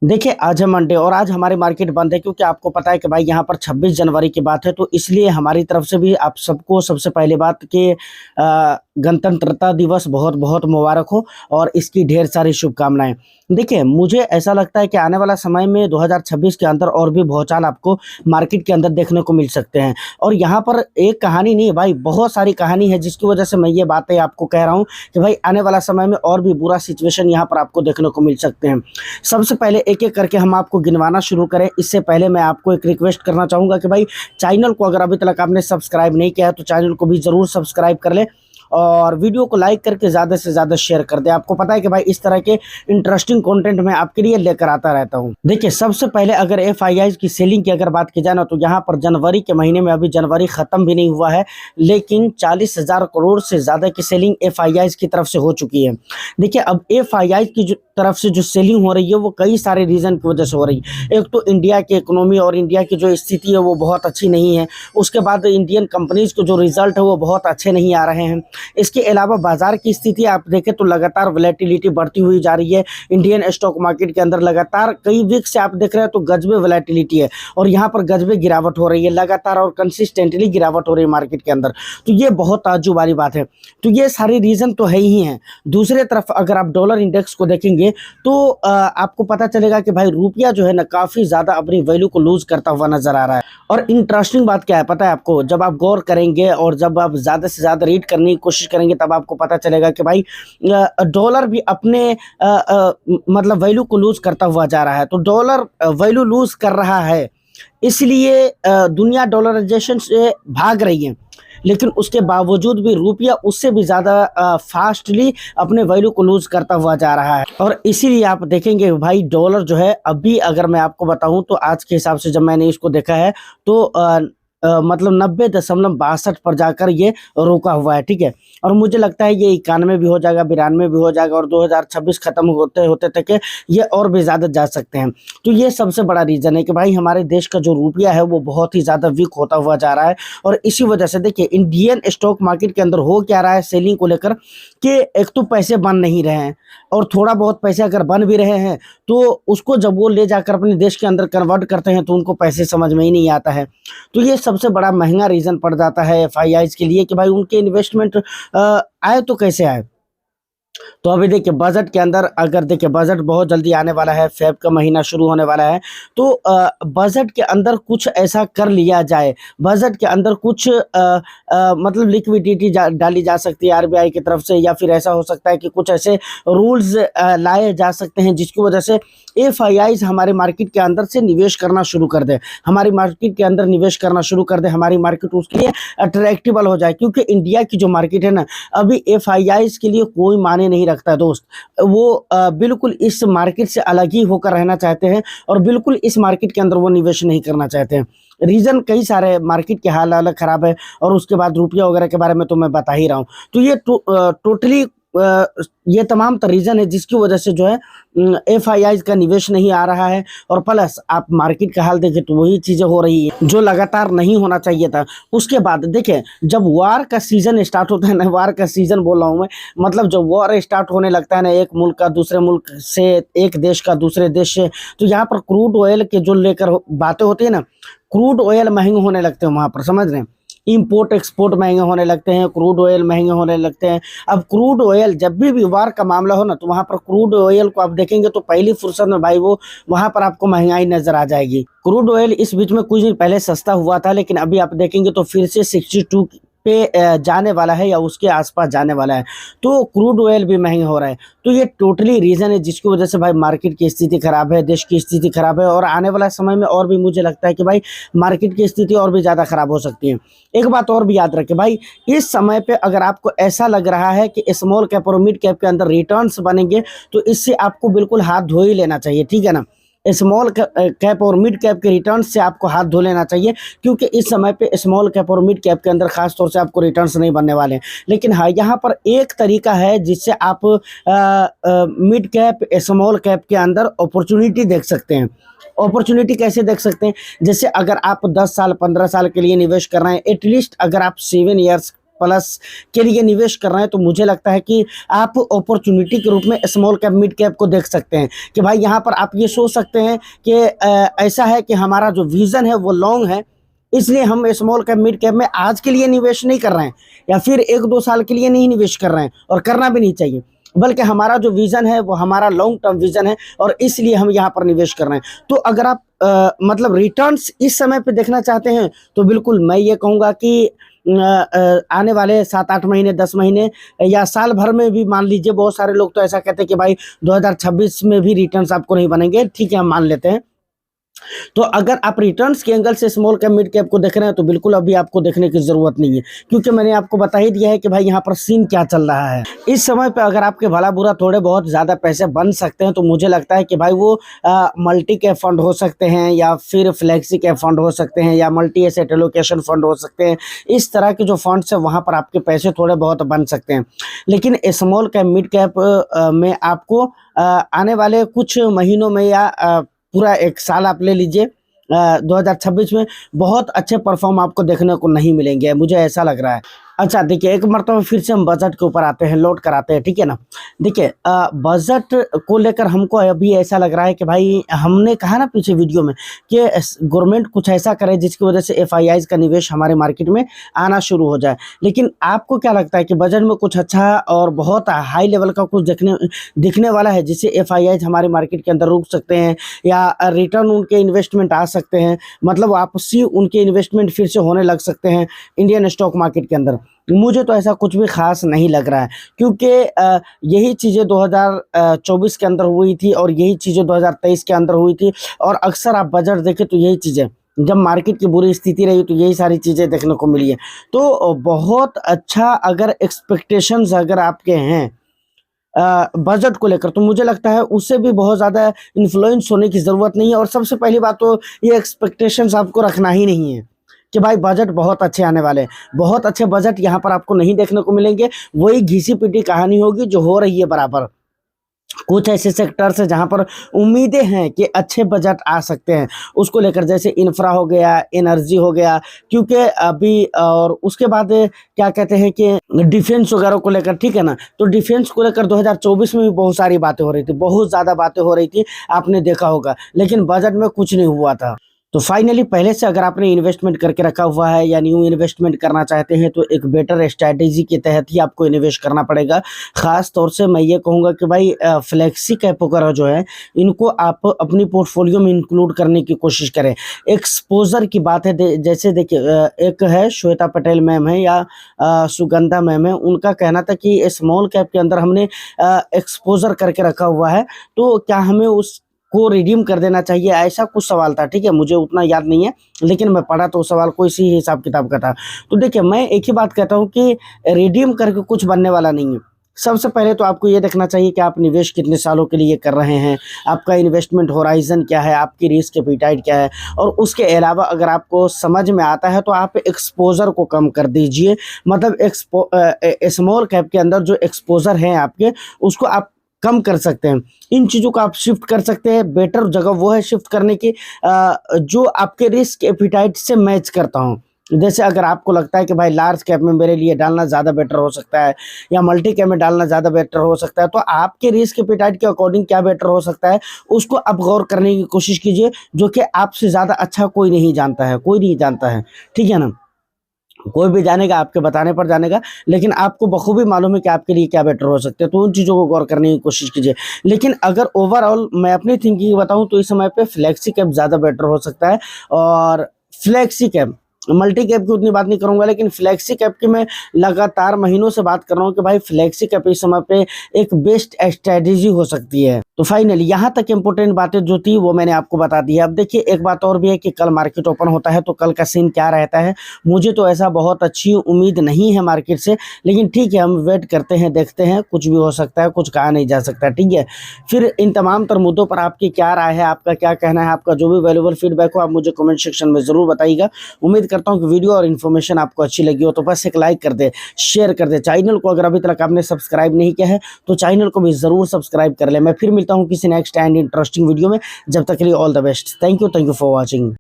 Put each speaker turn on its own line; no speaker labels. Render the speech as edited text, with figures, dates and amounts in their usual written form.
देखिए, आज है मंडे और आज हमारी मार्केट बंद है क्योंकि आपको पता है कि भाई यहाँ पर 26 जनवरी की बात है, तो इसलिए हमारी तरफ से भी आप सबको सबसे पहली बात कि गणतंत्रता दिवस बहुत-बहुत मुबारक हो और इसकी ढेर सारी शुभकामनाएँ। देखिए, मुझे ऐसा लगता है कि आने वाला समय में 2026 के अंदर और भी भूचाल आपको मार्केट के अंदर देखने को मिल सकते हैं और यहाँ पर एक कहानी नहीं है भाई, बहुत सारी कहानी है जिसकी वजह से मैं ये बातें आपको कह रहा हूँ कि भाई आने वाला समय में और भी बुरा सिचुएशन यहाँ पर आपको देखने को मिल सकते हैं। सबसे पहले एक-एक करके हम आपको गिनवाना शुरू करें, इससे पहले मैं आपको एक रिक्वेस्ट करना चाहूँगा कि भाई चैनल को अगर अभी तक आपने सब्सक्राइब नहीं किया है, तो चैनल को भी ज़रूर सब्सक्राइब कर लें और वीडियो को लाइक करके ज़्यादा से ज़्यादा शेयर कर दें। आपको पता है कि भाई इस तरह के इंटरेस्टिंग कंटेंट मैं आपके लिए लेकर आता रहता हूँ। देखिए, सबसे पहले अगर एफआईआईज़ की सेलिंग की अगर बात की जाए ना, तो यहाँ पर जनवरी के महीने में अभी जनवरी ख़त्म भी नहीं हुआ है, लेकिन 40,000 करोड़ से ज़्यादा की सेलिंग एफआईआईज़ की तरफ से हो चुकी है। देखिए, अब एफआईआईज़ की जो तरफ से जो सेलिंग हो रही है, वो कई सारे रीज़न की वजह से हो रही है। एक तो इंडिया की इकोनॉमी और इंडिया की जो स्थिति है वो बहुत अच्छी नहीं है। उसके बाद इंडियन कंपनीज़ के जो रिज़ल्ट है वो बहुत अच्छे नहीं आ रहे हैं। इसके अलावा बाज़ार की स्थिति आप देखें तो लगातार वोलेटिलिटी बढ़ती हुई जा रही है। इंडियन स्टॉक मार्केट के अंदर लगातार कई वीक से आप देख रहे हैं तो गजबे वोलेटिलिटी है और यहाँ पर गजबे गिरावट हो रही है, लगातार और कंसिस्टेंटली गिरावट हो रही है मार्केट के अंदर। तो ये बहुत ताज्जुब वाली बात है। तो ये सारे रीज़न तो है ही हैं। दूसरे तरफ अगर आप डॉलर इंडेक्स को देखेंगे तो आपको पता चलेगा कि भाई रुपया जो है ना काफ़ी ज़्यादा अपनी वैल्यू को लूज़ करता हुआ नज़र आ रहा है। और इंटरेस्टिंग बात क्या है पता है आपको, जब आप गौर करेंगे और जब आप ज़्यादा से ज़्यादा रीड करने की कोशिश करेंगे तब आपको पता चलेगा कि भाई डॉलर भी अपने मतलब वैल्यू को लूज़ करता हुआ जा रहा है। तो डॉलर वैल्यू लूज़ कर रहा है, इसलिए दुनिया डॉलराइजेशन से भाग रही है, लेकिन उसके बावजूद भी रुपया उससे भी ज़्यादा फास्टली अपने वैल्यू को लूज़ करता हुआ जा रहा है। और इसीलिए आप देखेंगे भाई डॉलर जो है अभी अगर मैं आपको बताऊं तो आज के हिसाब से जब मैंने इसको देखा है तो मतलब 90.62 पर जाकर ये रुका हुआ है, ठीक है। और मुझे लगता है ये 91 भी हो जाएगा, 92 भी हो जाएगा और 2026 खत्म होते होते तक ये और भी ज़्यादा जा सकते हैं। तो ये सबसे बड़ा रीज़न है कि भाई हमारे देश का जो रुपया है वो बहुत ही ज़्यादा वीक होता हुआ जा रहा है। और इसी वजह से देखिए इंडियन स्टॉक मार्केट के अंदर हो क्या रहा है सेलिंग को लेकर कि एक तो पैसे बन नहीं रहे हैं और थोड़ा बहुत पैसे अगर बन भी रहे हैं तो उसको जब वो ले जाकर अपने देश के अंदर कन्वर्ट करते हैं तो उनको पैसे समझ में ही नहीं आता है। तो ये सबसे बड़ा महंगा रीज़न पड़ जाता है एफआईआईज़ के लिए कि भाई उनके इन्वेस्टमेंट आए तो कैसे आए। तो अभी देखिए बजट के अंदर अगर देखिए बजट बहुत जल्दी आने वाला है, फ़ेब का महीना शुरू होने वाला है, तो बजट के अंदर कुछ ऐसा कर लिया जाए, बजट के अंदर कुछ मतलब लिक्विडिटी डाली जा सकती है आरबीआई की तरफ से, या फिर ऐसा हो सकता है कि कुछ ऐसे रूल्स लाए जा सकते हैं जिसकी वजह से एफआईआईज़ हमारे मार्केट के अंदर से निवेश करना शुरू कर दे, हमारी मार्केट के अंदर निवेश करना शुरू कर दे, हमारी मार्केट उसके लिए अट्रैक्टिबल हो जाए। क्योंकि इंडिया की जो मार्केट है ना, अभी एफआईआईज़ के लिए कोई मायने नहीं रखता है दोस्त। वो बिल्कुल इस मार्केट से अलग ही होकर रहना चाहते हैं और बिल्कुल इस मार्केट के अंदर वो निवेश नहीं करना चाहते हैं। रीज़न कई सारे, मार्केट के हाल ख़राब है और उसके बाद रुपया वगैरह के बारे में तो मैं बता ही रहा हूँ। तो ये टोटली ये तमाम रीज़न है जिसकी वजह से जो है एफआईआईज़ का निवेश नहीं आ रहा है। और प्लस आप मार्केट का हाल देखें तो वही चीज़ें हो रही है जो लगातार नहीं होना चाहिए था। उसके बाद देखें जब वार का सीज़न स्टार्ट होता है ना, वार का सीज़न बोल रहा हूँ मैं, मतलब जब वॉर स्टार्ट होने लगता है ना, एक मुल्क का दूसरे मुल्क से, एक देश का दूसरे देश से, तो यहाँ पर क्रूड ऑयल के जो लेकर बातें होती है ना, क्रूड ऑयल महंगे होने लगते हैं वहाँ पर, समझ रहे हैं। इंपोर्ट एक्सपोर्ट महंगे होने लगते हैं, क्रूड ऑयल महंगे होने लगते हैं। अब क्रूड ऑयल जब भी वार का मामला हो ना, तो वहाँ पर क्रूड ऑयल को आप देखेंगे तो पहली फुर्सत में भाई वो वहाँ पर आपको महंगाई नज़र आ जाएगी। क्रूड ऑयल इस बीच में कुछ दिन पहले सस्ता हुआ था, लेकिन अभी आप देखेंगे तो फिर से 62 पे जाने वाला है या उसके आसपास जाने वाला है। तो क्रूड ऑयल भी महंगा हो रहा है। तो ये टोटली रीज़न है जिसकी वजह से भाई मार्केट की स्थिति ख़राब है, देश की स्थिति ख़राब है और आने वाला समय में और भी मुझे लगता है कि भाई मार्केट की स्थिति और भी ज़्यादा ख़राब हो सकती है। एक बात और भी याद रखें भाई, इस समय पे अगर आपको ऐसा लग रहा है कि स्मॉल कैप और मिड कैप के अंदर रिटर्न्स बनेंगे तो इससे आपको बिल्कुल हाथ धो ही लेना चाहिए, ठीक है ना। स्मॉल कैप और मिड कैप के रिटर्न्स से आपको हाथ धो लेना चाहिए, क्योंकि इस समय पे स्मॉल कैप और मिड कैप के अंदर खास तौर से आपको रिटर्न्स नहीं बनने वाले हैं। लेकिन हाँ, यहाँ पर एक तरीका है जिससे आप मिड कैप स्मॉल कैप के अंदर अपॉर्चुनिटी देख सकते हैं। अपॉर्चुनिटी कैसे देख सकते हैं? जैसे अगर आप 10 साल 15 साल के लिए निवेश कर रहे हैं, एटलीस्ट अगर आप 7 ईयर्स प्लस के लिए निवेश कर रहे हैं, तो मुझे लगता है कि आप अपॉर्चुनिटी के रूप में स्मॉल कैप मिड कैप को देख सकते हैं कि भाई यहाँ पर आप ये सोच सकते हैं कि ऐसा है कि हमारा जो विज़न है वो लॉन्ग है, इसलिए हम स्मॉल कैप मिड कैप में आज के लिए निवेश नहीं कर रहे हैं या फिर 1-2 साल के लिए नहीं निवेश कर रहे हैं, और करना भी नहीं चाहिए, बल्कि हमारा जो विज़न है वो हमारा लॉन्ग टर्म विज़न है और इसलिए हम यहाँ पर निवेश कर रहे हैं। तो अगर आप मतलब रिटर्न्स इस समय पे देखना चाहते हैं तो बिल्कुल मैं ये कहूँगा कि आने वाले 7-8 महीने, 10 महीने या साल भर में भी मान लीजिए, बहुत सारे लोग तो ऐसा कहते हैं कि भाई 2026 में भी रिटर्न्स आपको नहीं बनेंगे, ठीक है हम मान लेते हैं। तो अगर आप रिटर्न्स के एंगल से स्मॉल कैप मिड कैप को देख रहे हैं तो बिल्कुल अभी आपको देखने की ज़रूरत नहीं है, क्योंकि मैंने आपको बता ही दिया है कि भाई यहाँ पर सीन क्या चल रहा है। इस समय पे अगर आपके भला बुरा थोड़े बहुत ज़्यादा पैसे बन सकते हैं तो मुझे लगता है कि भाई वो मल्टी कैप फंड हो सकते हैं या फिर फ्लेक्सी कैप फंड हो सकते हैं या मल्टी एसेट एलोकेशन फंड हो सकते हैं। इस तरह के जो फंड्स है वहाँ पर आपके पैसे थोड़े बहुत बन सकते हैं। लेकिन स्मॉल कैप मिड कैप में आपको आने वाले कुछ महीनों में या पूरा 1 साल आप ले लीजिए, 2026 में बहुत अच्छे परफॉर्म आपको देखने को नहीं मिलेंगे, मुझे ऐसा लग रहा है। अच्छा देखिए, एक मरतबा फिर से हम बजट के ऊपर आते हैं, लौट कर आते हैं, ठीक है ना। देखिए बजट को लेकर हमको अभी ऐसा लग रहा है कि भाई हमने कहा ना पीछे वीडियो में कि गवर्नमेंट कुछ ऐसा करे जिसकी वजह से एफआईआईज का निवेश हमारे मार्केट में आना शुरू हो जाए। लेकिन आपको क्या लगता है कि बजट में कुछ अच्छा और बहुत हाई लेवल का कुछ दिखने वाला है जिससे एफआईआईज हमारे मार्केट के अंदर रुक सकते हैं या रिटर्न उनके इन्वेस्टमेंट आ सकते हैं, मतलब वापसी उनके इन्वेस्टमेंट फिर से होने लग सकते हैं इंडियन स्टॉक मार्केट के अंदर? मुझे तो ऐसा कुछ भी खास नहीं लग रहा है, क्योंकि यही चीज़ें 2024 के अंदर हुई थी और यही चीज़ें 2023 के अंदर हुई थी, और अक्सर आप बजट देखें तो यही चीज़ें, जब मार्केट की बुरी स्थिति रही तो यही सारी चीज़ें देखने को मिली है। तो बहुत अच्छा अगर एक्सपेक्टेशंस अगर आपके हैं बजट को लेकर, तो मुझे लगता है उससे भी बहुत ज़्यादा इन्फ्लुएंस होने की ज़रूरत नहीं है। और सबसे पहली बात तो ये एक्सपेक्टेशंस आपको रखना ही नहीं है कि भाई बजट बहुत अच्छे आने वाले हैं। बहुत अच्छे बजट यहाँ पर आपको नहीं देखने को मिलेंगे, वही घिसी-पिटी कहानी होगी जो हो रही है बराबर। कुछ ऐसे सेक्टर्स हैं जहाँ पर उम्मीदें हैं कि अच्छे बजट आ सकते हैं, उसको लेकर, जैसे इंफ्रा हो गया, एनर्जी हो गया, क्योंकि अभी और उसके बाद क्या कहते हैं कि डिफेंस वगैरह को लेकर, ठीक है ना। तो डिफेंस को लेकर 2024 में भी बहुत सारी बातें हो रही थी, बहुत ज़्यादा बातें हो रही थी, आपने देखा होगा, लेकिन बजट में कुछ नहीं हुआ था। तो फाइनली पहले से अगर आपने इन्वेस्टमेंट करके रखा हुआ है या न्यू इन्वेस्टमेंट करना चाहते हैं तो एक बेटर स्ट्रैटेजी के तहत ही आपको इन्वेस्ट करना पड़ेगा। ख़ास तौर से मैं ये कहूँगा कि भाई फ्लेक्सी कैप वगैरह जो है इनको आप अपनी पोर्टफोलियो में इंक्लूड करने की कोशिश करें। एक्सपोजर की बात है, जैसे देखिए एक है श्वेता पटेल मैम है या सुगंधा मैम है, उनका कहना था कि स्मॉल कैप के अंदर हमने एक्सपोजर करके रखा हुआ है, तो क्या हमें उस को रिडीम कर देना चाहिए, ऐसा कुछ सवाल था, ठीक है। मुझे उतना याद नहीं है, लेकिन मैं पढ़ा तो सवाल कोई सी हिसाब किताब का था। तो देखिए मैं एक ही बात कहता हूँ कि रिडीम करके कुछ बनने वाला नहीं है। सबसे पहले तो आपको ये देखना चाहिए कि आप निवेश कितने सालों के लिए कर रहे हैं, आपका इन्वेस्टमेंट होराइजन क्या है, आपकी रिस्क एपिटाइट क्या है, और उसके अलावा अगर आपको समझ में आता है तो आप एक्सपोजर को कम कर दीजिए। मतलब स्मॉल कैप के अंदर जो एक्सपोजर है आपके, उसको आप कम कर सकते हैं। इन चीज़ों को आप शिफ्ट कर सकते हैं। बेटर जगह वो है शिफ्ट करने की जो आपके रिस्क एपिटाइट से मैच करता हो। जैसे अगर आपको लगता है कि भाई लार्ज कैप में मेरे लिए डालना ज़्यादा बेटर हो सकता है या मल्टी कैप में डालना ज़्यादा बेटर हो सकता है, तो आपके रिस्क एपिटाइट के अकॉर्डिंग क्या बेटर हो सकता है उसको आप गौर करने की कोशिश कीजिए, जो कि आपसे ज़्यादा अच्छा कोई नहीं जानता है, कोई नहीं जानता है, ठीक है ना। कोई भी जानेगा, आपके बताने पर जानेगा, लेकिन आपको बखूबी मालूम है कि आपके लिए क्या बेटर हो सकते हैं, तो उन चीज़ों को गौर करने की कोशिश कीजिए। लेकिन अगर ओवरऑल मैं अपनी थिंकिंग बताऊं तो इस समय पे फ्लेक्सी कैप ज़्यादा बेटर हो सकता है। और फ्लेक्सी कैप, मल्टी कैप की उतनी बात नहीं करूंगा, लेकिन फ्लेक्सी कैप की मैं लगातार महीनों से बात कर रहा हूँ कि भाई फ्लेक्सी कैप इस समय पे एक बेस्ट स्ट्रेटेजी हो सकती है। तो फाइनली यहाँ तक इम्पोर्टेंट बातें जो थी वो मैंने आपको बता दी है। अब देखिए एक बात और भी है कि कल मार्केट ओपन होता है, तो कल का सीन क्या रहता है, मुझे तो ऐसा बहुत अच्छी उम्मीद नहीं है मार्केट से, लेकिन ठीक है हम वेट करते हैं, देखते हैं, कुछ भी हो सकता है, कुछ कहा नहीं जा सकता, ठीक है। फिर इन तमाम तर मुद्दों पर आपकी क्या राय है, आपका क्या कहना है, आपका जो भी वैल्यूबल फीडबैक हो आप मुझे कमेंट सेक्शन में ज़रूर बताइएगा। उम्मीद करता हूँ कि वीडियो और इन्फॉर्मेशन आपको अच्छी लगी हो तो बस एक लाइक कर दे, शेयर कर दे। चैनल को अगर अभी तक आपने सब्सक्राइब नहीं किया है तो चैनल को भी ज़रूर सब्सक्राइब कर ले। मैं फिर मिलता हूँ किसी नेक्स्ट एंड इंटरेस्टिंग वीडियो में, जब तक के लिए all the best. Thank you for watching.